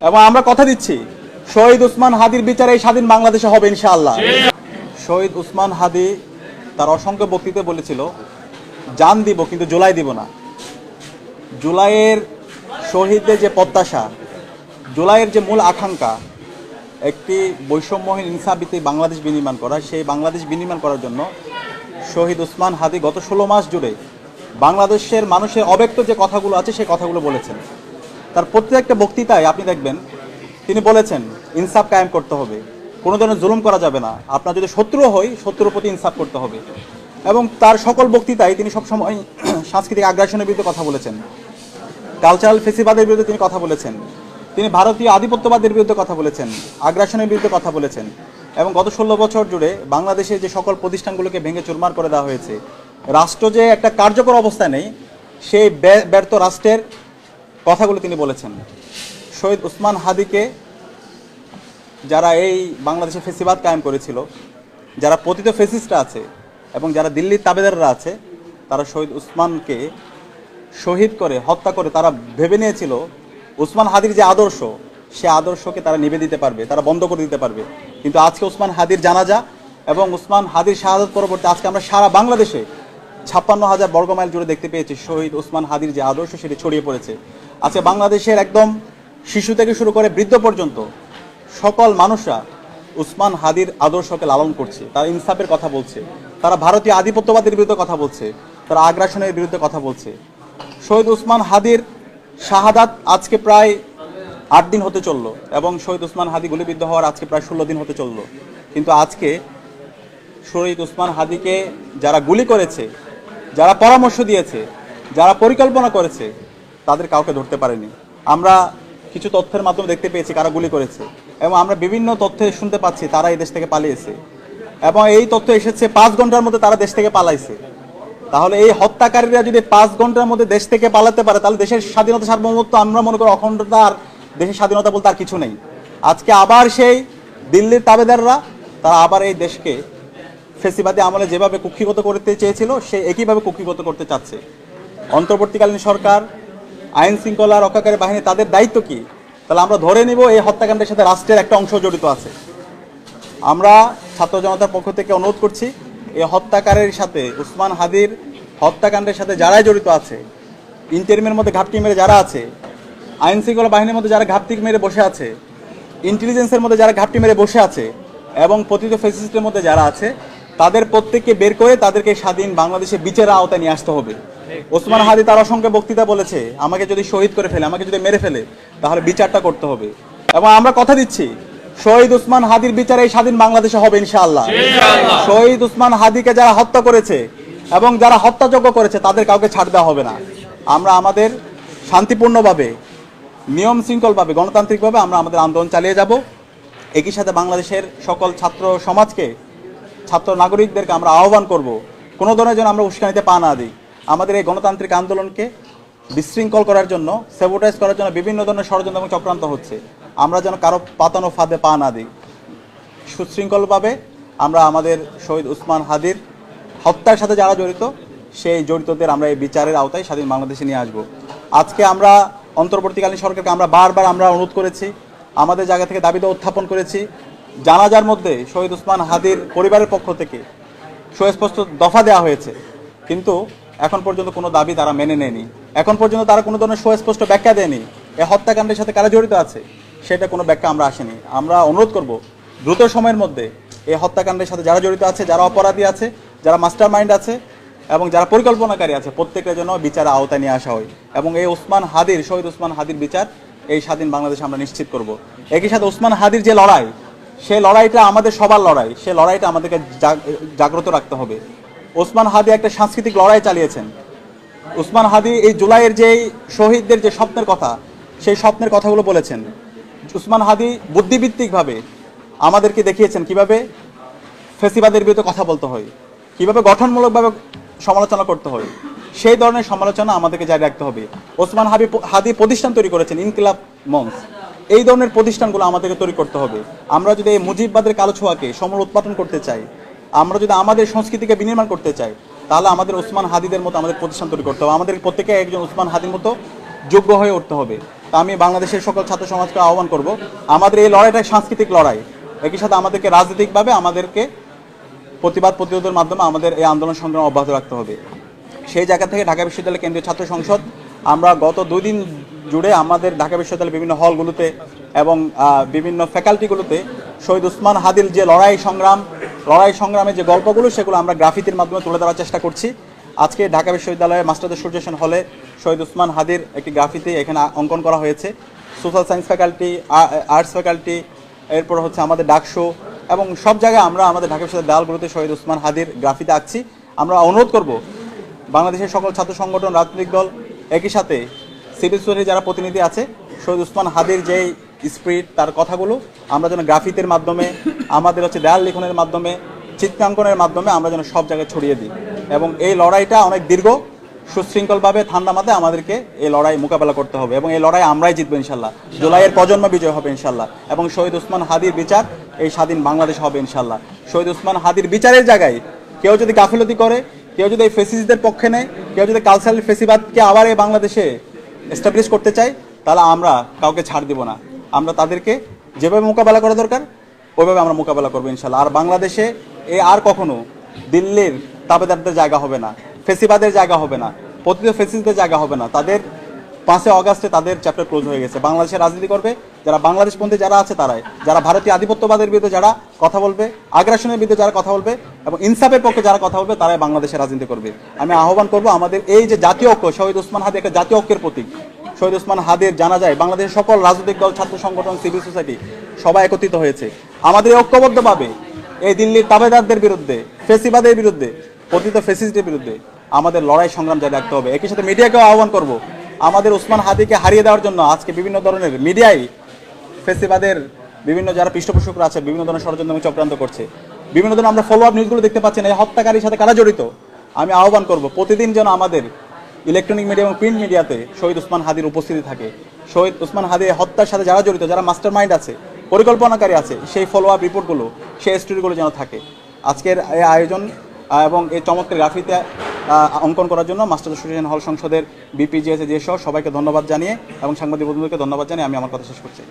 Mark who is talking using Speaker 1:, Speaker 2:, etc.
Speaker 1: এবং আমরা কথা দিচ্ছি শহীদ উসমান হাদির বিচারে এই স্বাধীন বাংলাদেশে হবে ইনশাআল্লাহ। শহীদ উসমান হাদি তার অসংখ্য বক্তৃতায় বলেছিল, জান দিব কিন্তু জুলাই দিব না। জুলাইয়ের শহীদদের যে প্রত্যাশা, জুলাইয়ের যে মূল আকাঙ্ক্ষা, একটি বৈষম্যহীন ইনসাফভিত্তিক বাংলাদেশ বিনির্মাণ করা, সেই বাংলাদেশ বিনির্মাণ করার জন্য শহীদ উসমান হাদি গত 16 মাস জুড়ে বাংলাদেশের মানুষের অব্যক্ত যে কথাগুলো আছে সেই কথাগুলো বলেছেন। তার প্রত্যেকটা বক্তৃতায় আপনি দেখবেন তিনি বলেছেন ইনসাফ কায়েম করতে হবে, কোনো ধরনের জুলুম করা যাবে না, আপনার যদি শত্রু হয় শত্রুর প্রতি ইনসাফ করতে হবে। এবং তার সকল বক্তৃতায় তিনি সবসময় সাংস্কৃতিক আগ্রাসনের বিরুদ্ধে কথা বলেছেন, কালচারাল ফেসিবাদের বিরুদ্ধে তিনি কথা বলেছেন, তিনি ভারতীয় আধিপত্যবাদের বিরুদ্ধে কথা বলেছেন, আগ্রাসনের বিরুদ্ধে কথা বলেছেন। এবং গত 16 বছর জুড়ে বাংলাদেশের যে সকল প্রতিষ্ঠানগুলোকে ভেঙে চুরমার করে দেওয়া হয়েছে, রাষ্ট্র যে একটা কার্যকর অবস্থা নেই, সেই ব্যর্থ রাষ্ট্রের কথাগুলো তিনি বলেছেন। শহীদ উসমান হাদিকে যারা এই বাংলাদেশে ফেসিবাদ কায়েম করেছিল, যারা পতিত ফেসিস্টরা আছে এবং যারা দিল্লির তাবেদাররা আছে, তারা শহীদ উসমানকে শহীদ করে হত্যা করে তারা ভেবে নিয়েছিল উসমান হাদির যে আদর্শ, সে আদর্শকে তারা নিভে দিতে পারবে, তারা বন্ধ করে দিতে পারবে। কিন্তু আজকে উসমান হাদির জানাজা এবং উসমান হাদির শাহাদাত পরবর্তী আজকে আমরা সারা বাংলাদেশে 56,000 বর্গমাইল জুড়ে দেখতে পেয়েছি শহীদ উসমান হাদির যে আদর্শ সেটি ছড়িয়ে পড়েছে। আজকে বাংলাদেশের একদম শিশু থেকে শুরু করে বৃদ্ধ পর্যন্ত সকল মানুষরা উসমান হাদির আদর্শকে লালন করছে, তারা ইনসাফের কথা বলছে, তারা ভারতীয় আধিপত্যবাদের বিরুদ্ধে কথা বলছে, তারা আগ্রাসনের বিরুদ্ধে কথা বলছে। শহীদ উসমান হাদির শাহাদাত আজকে প্রায় 8 দিন হতে চললো এবং শহীদ উসমান হাদি গুলিবিদ্ধ হওয়ার আজকে প্রায় 16 দিন হতে চললো। কিন্তু আজকে শহীদ উসমান হাদিকে যারা গুলি করেছে, যারা পরামর্শ দিয়েছে, যারা পরিকল্পনা করেছে, তাদের কাউকে ধরতে পারেনি। আমরা কিছু তথ্যের মাধ্যমে দেখতে পেয়েছি কারা গুলি করেছে এবং আমরা বিভিন্ন তথ্যে শুনতে পাচ্ছি তারা এই দেশ থেকে পালিয়েছে এবং এই তথ্য এসেছে 5 ঘন্টার মধ্যে তারা দেশ থেকে পালাইছে। তাহলে এই হত্যাকারীরা যদি 5 ঘন্টার মধ্যে দেশ থেকে পালাতে পারে, তাহলে দেশের স্বাধীনতা সার্বভৌমত্ব, আমরা মনে করি অখণ্ডতা আর দেশের স্বাধীনতা বলতে আর কিছু নেই। আজকে আবার সেই দিল্লির তাবেদাররা তারা আবার এই দেশকে ফেসিবাদী আমলে যেভাবে কুক্ষিগত করতে চেয়েছিল সে একইভাবে কুক্ষিগত করতে চাচ্ছে। অন্তর্বর্তীকালীন সরকার, আইন শৃঙ্খলা রক্ষাকারী বাহিনী, তাদের দায়িত্ব কি? তাহলে আমরা ধরে নিব এই হত্যাকাণ্ডের সাথে রাষ্ট্রের একটা অংশ জড়িত আছে। আমরা ছাত্র জনতার পক্ষ থেকে অনুরোধ করছি, এই হত্যাকারীর সাথে, উসমান হাদির হত্যাকাণ্ডের সাথে যারাই জড়িত আছে, ইন্টারিমের মধ্যে ঘাপটি মেরে যারা আছে, আইন শৃঙ্খলা বাহিনীর মধ্যে যারা ঘাপটি মেরে বসে আছে, ইন্টেলিজেন্সের মধ্যে যারা ঘাপটি মেরে বসে আছে এবং পতিত ফ্যাসিস্টের মধ্যে যারা আছে, তাদের প্রত্যেককে বের করে তাদেরকে স্বাধীন বাংলাদেশে বিচারের আওতায় নিয়ে আসতে হবে। ওসমান হাদি তার অসংখ্য বক্তৃতা বলেছে, আমাকে যদি শহীদ করে ফেলে, আমাকে যদি মেরে ফেলে, তাহলে বিচারটা করতে হবে। এবং আমরা কথা দিচ্ছি শহীদ উসমান হাদির বিচারে এই স্বাধীন বাংলাদেশে হবে ইনশাআল্লাহ। শহীদ উসমান হাদিকে যারা হত্যা করেছে এবং যারা হত্যাযজ্ঞ করেছে তাদের কাউকে ছাড় দেওয়া হবে না। আমরা আমাদের শান্তিপূর্ণভাবে, নিয়ম শৃঙ্খলভাবে, গণতান্ত্রিকভাবে আমরা আমাদের আন্দোলন চালিয়ে যাব। একই সাথে বাংলাদেশের সকল ছাত্র সমাজকে, ছাত্র নাগরিকদেরকে আমরা আহ্বান করব, কোনো ধরনের যেন আমরা উস্কানিতে পা না দিই। আমাদের এই গণতান্ত্রিক আন্দোলনকে বিশৃঙ্খল করার জন্য, স্যাবোটাইজ করার জন্য বিভিন্ন ধরনের ষড়যন্ত্র এবং চক্রান্ত হচ্ছে। আমরা যেন কারো পাতানো ফাঁদে পা না দিই। সুশৃঙ্খলভাবে আমরা আমাদের শহীদ উসমান হাদির হত্যার সাথে যারা জড়িত, সেই জড়িতদের আমরা এই বিচারের আওতায় স্বাধীন বাংলাদেশে নিয়ে আসব। আজকে আমরা অন্তর্বর্তীকালীন সরকারকে আমরা বারবার অনুরোধ করেছি, আমাদের জায়গা থেকে দাবিটা উত্থাপন করেছি। জানাজার মধ্যে শহীদ উসমান হাদির পরিবারের পক্ষ থেকে সুস্পষ্ট দফা দেওয়া হয়েছে, কিন্তু এখন পর্যন্ত কোনো দাবি তারা মেনে নেয়নি। এখন পর্যন্ত তারা কোনো ধরনের সুস্পষ্ট ব্যাখ্যা দেয়নি এই হত্যাকাণ্ডের সাথে কারা জড়িত আছে, সেটা কোনো ব্যাখ্যা আমরা আসেনি। আমরা অনুরোধ করব দ্রুত সময়ের মধ্যে এই হত্যাকাণ্ডের সাথে যারা জড়িত আছে, যারা অপরাধী আছে, যারা মাস্টার মাইন্ড আছে এবং যারা পরিকল্পনাকারী আছে, প্রত্যেকের জন্য বিচার আওতায় নিয়ে আসা হয় এবং এই উসমান হাদির, শহীদ উসমান হাদির বিচার এই স্বাধীন বাংলাদেশে আমরা নিশ্চিত করব। একই সাথে উসমান হাদির যে লড়াই, সেই লড়াইটা আমাদের সবার লড়াই, সেই লড়াইটা আমাদেরকে জাগ্রত রাখতে হবে। উসমান হাদি একটা সাংস্কৃতিক লড়াই চালিয়েছেন। উসমান হাদি এই জুলাইয়ের যে শহীদদের যে স্বপ্নের কথা, সেই স্বপ্নের কথাগুলো বলেছেন। উসমান হাদি বুদ্ধিভিত্তিকভাবে আমাদেরকে দেখিয়েছেন কিভাবে ফেসিবাদের বিরুদ্ধে কথা বলতে হয়, কিভাবে গঠনমূলকভাবে সমালোচনা করতে হয়। সেই ধরনের সমালোচনা আমাদেরকে জারি রাখতে হবে। ওসমান হাদি প্রতিষ্ঠান তৈরি করেছেন, ইনকিলাব মঞ্চ, এই ধরনের প্রতিষ্ঠানগুলো আমাদেরকে তৈরি করতে হবে। আমরা যদি এই মুজিববাদের কালো ছোঁয়াকে সমূল উৎপাদন করতে চাই, আমরা যদি আমাদের সংস্কৃতিকে বিনির্মাণ করতে চাই, তাহলে আমাদের ওসমান হাদিদের মতো আমাদের প্রতিষ্ঠান তৈরি করতে হবে। আমাদের প্রত্যেকে একজন ওসমান হাদির মতো যোগ্য হয়ে উঠতে হবে। তা আমি বাংলাদেশের সকল ছাত্র সমাজকে আহ্বান করব, আমাদের এই লড়াইটা সাংস্কৃতিক লড়াই, একই সাথে আমাদেরকে রাজনৈতিকভাবে আমাদেরকে প্রতিবাদ প্রতিরোধের মাধ্যমে আমাদের এই আন্দোলন সংগ্রাম অব্যাহত রাখতে হবে। সেই জায়গা থেকে ঢাকা বিশ্ববিদ্যালয় কেন্দ্রীয় ছাত্র সংসদ আমরা গত 2 দিন জুড়ে আমাদের ঢাকা বিশ্ববিদ্যালয়ের বিভিন্ন হলগুলোতে এবং বিভিন্ন ফ্যাকাল্টিগুলোতে শহীদ ওসমান হাদির যে লড়াই সংগ্রামে যে গল্পগুলো সেগুলো আমরা গ্রাফিতির মাধ্যমে তুলে ধরার চেষ্টা করছি। আজকে ঢাকা বিশ্ববিদ্যালয়ের মাস্টারদের সূর্য সেন হলে শহীদ ওসমান হাদির একটি গ্রাফিতি এখানে অঙ্কন করা হয়েছে। Social science faculty, arts faculty, এরপর হচ্ছে আমাদের ডাকশো এবং সব জায়গায় আমরা আমাদের ঢাকা বিশ্ববিদ্যালয়ের দেওয়ালগুলোতে শহীদ ওসমান হাদির গ্রাফিতি আঁকছি। আমরা অনুরোধ করব বাংলাদেশের সকল ছাত্র সংগঠন, রাজনৈতিক দল, একই সাথে সিভিল সোসাইটির যারা প্রতিনিধি আছে, শহীদ ওসমান হাদির যেই স্পিরিট, তার কথাগুলো আমরা যেন গ্রাফিতির মাধ্যমে, আমাদের হচ্ছে দেয়াল লিখনের মাধ্যমে, চিত্রাঙ্কনের মাধ্যমে আমরা যেন সব জায়গায় ছড়িয়ে দিই। এবং এই লড়াইটা অনেক দীর্ঘ, সুশৃঙ্খলভাবে ঠান্ডা মাথায় আমাদেরকে এই লড়াই মোকাবেলা করতে হবে এবং এই লড়াই আমরাই জিতবো ইনশাল্লাহ। জুলাইয়ের প্রজন্ম বিজয় হবে ইনশাল্লাহ এবং শহীদ ওসমান হাদির বিচার এই স্বাধীন বাংলাদেশ হবে ইনশাল্লাহ। শহীদ ওসমান হাদির বিচারের জায়গায় কেউ যদি গাফিলতি করে, কেউ যদি এই ফেসিস্টদের পক্ষে নেয়, কেউ যদি কালচারাল ফেসিবাদকে আবার এই বাংলাদেশে এস্টাবলিশ করতে চায়, তাহলে আমরা কাউকে ছাড় দিব না। আমরা তাদেরকে যেভাবে মোকাবেলা করা দরকার ওইভাবে আমরা মোকাবেলা করবো ইনশাল্লাহ। আর বাংলাদেশে আর কখনো দিল্লির তাবেদারদের জায়গা হবে না, ফেসিবাদের জায়গা হবে না, প্রতিটি ফেসিস্টদের জায়গা হবে না। তাদের 5 আগস্টে তাদের চ্যাপ্টার ক্লোজ হয়ে গেছে। বাংলাদেশে রাজনীতি করবে যারা বাংলাদেশপন্থী যারা আছে তারাই, যারা ভারতীয় আধিপত্যবাদের বিরুদ্ধে যারা কথা বলবে, আগ্রাসনের বিরুদ্ধে যারা কথা বলবে এবং ইনসাফের পক্ষে যারা কথা বলবে তারাই বাংলাদেশে রাজনীতি করবে। আমি আহ্বান করব আমাদের এই যে জাতীয় ঐক্য, শহীদ ওসমান হাদি একটা জাতীয় ঐক্যের প্রতীক। শহীদ ওসমান হাদির জানা যায় বাংলাদেশের সকল রাজনৈতিক দল, ছাত্র সংগঠন, সিভিল সোসাইটি সবাই একত্রিত হয়েছে। আমাদের ঐক্যবদ্ধভাবে এই দিল্লির তাবেদারদের বিরুদ্ধে, ফেসিবাদের বিরুদ্ধে, প্রতিটি ফেসিস্টের বিরুদ্ধে আমাদের লড়াই সংগ্রাম জারি রাখতে হবে। একই সাথে মিডিয়াকেও আহ্বান করব আমাদের ওসমান হাদিকে হারিয়ে দেওয়ার জন্য আজকে বিভিন্ন ধরনের মিডিয়ায় ফেসিবাদের বিভিন্ন যারা পৃষ্ঠপোষকরা আছে বিভিন্ন ধরনের ষড়যন্ত্র চক্রান্ত করছে। বিভিন্ন ধরনের আমরা ফলো আপ নিউজগুলো দেখতে পাচ্ছি না, এই হত্যাকারীর সাথে কারা জড়িত। আমি আহ্বান করব প্রতিদিন যেন আমাদের ইলেকট্রনিক মিডিয়া এবং প্রিন্ট মিডিয়াতে শহীদ ওসমান হাদির উপস্থিতি থাকে। শহীদ ওসমান হাদির হত্যার সাথে যারা জড়িত, যারা মাস্টার মাইন্ড আছে, পরিকল্পনাকারী আছে, সেই ফলো আপ রিপোর্টগুলো, সেই স্টোরিগুলো যেন থাকে। আজকের এই আয়োজন এবং এই চমৎকার গ্রাফিতে অঙ্কন করার জন্য মাস্টারদের সূর্য সেন হল সংসদের বিপিজিএস সহ সবাইকে ধন্যবাদ জানিয়ে এবং সাংবাদিক বন্ধুদেরকে ধন্যবাদ জানিয়ে আমি আমার কথা শেষ করছি।